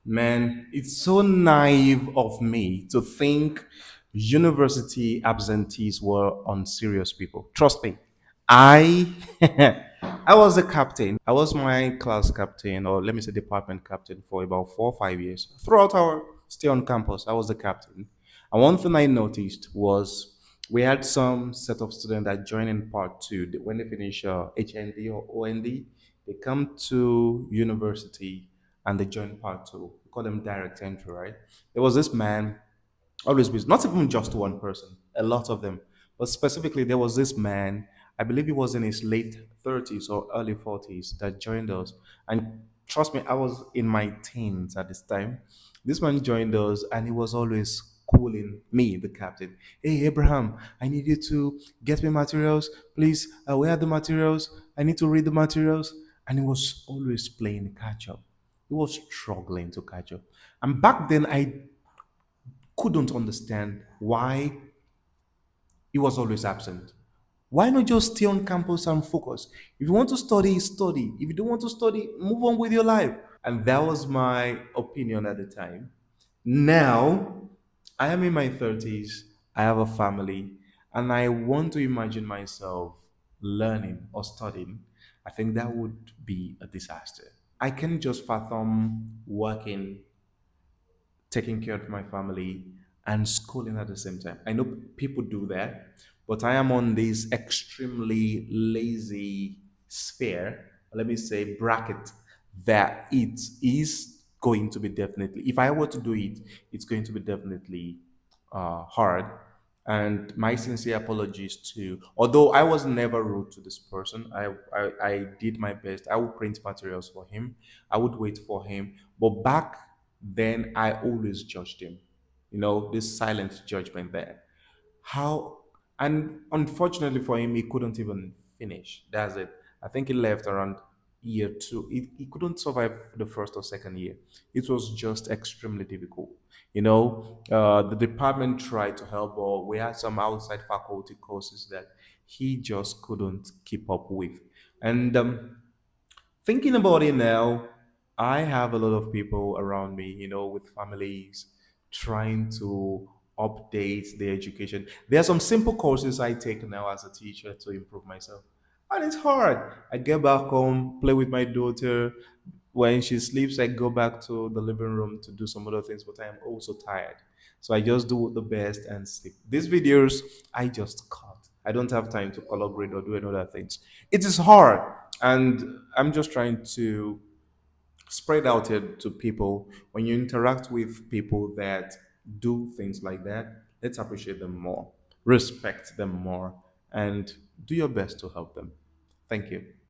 Man, it's so naive of me to think university absentees were unserious people. Trust me, I I was a captain. I was my class captain, or let me say department captain, for about 4 or 5 years. Throughout our stay on campus, I was the captain. And one thing I noticed was we had some set of students that joined in part two. When they finish HND or OND, they come to university and they join part two. We call them direct entry, right? There was this man, always busy, not even just one person, a lot of them. But specifically, there was this man, I believe he was in his late 30s or early 40s, that joined us. And trust me, I was in my teens at this time. This man joined us and he was always calling me, the captain. Hey, Abraham, I need you to get me materials. Please, where are the materials? I need to read the materials. And he was always playing catch up. He was struggling to catch up. And back then, I couldn't understand why he was always absent. Why not just stay on campus and focus? If you want to study, study. If you don't want to study, move on with your life. And that was my opinion at the time. Now, I am in my 30s, I have a family, and I want to imagine myself learning or studying. I think that would be a disaster. I can just fathom working, taking care of my family, and schooling at the same time. I know people do that, but I am on this extremely lazy sphere, let me say bracket, that it is going to be definitely, if I were to do it, it's going to be definitely hard. And my sincere apologies to, although I was never rude to this person, I did my best. I would print materials for him, I would wait for him. But back then, I always judged him. This silent judgment there. How, and unfortunately for him, he couldn't even finish. That's it. I think he left around year two. He couldn't survive the first or second year. It was just extremely difficult. The department tried to help, but we had some outside faculty courses that he just couldn't keep up with. And thinking about it now, I have a lot of people around me, with families trying to update their education. There are some simple courses I take now as a teacher to improve myself. And it's hard. I get back home, play with my daughter. When she sleeps, I go back to the living room to do some other things, but I am also tired. So I just do the best and sleep. These videos, I just cut. I don't have time to color grade or do any other things. It is hard. And I'm just trying to spread out it to people. When you interact with people that do things like that, let's appreciate them more, respect them more, and do your best to help them. Thank you.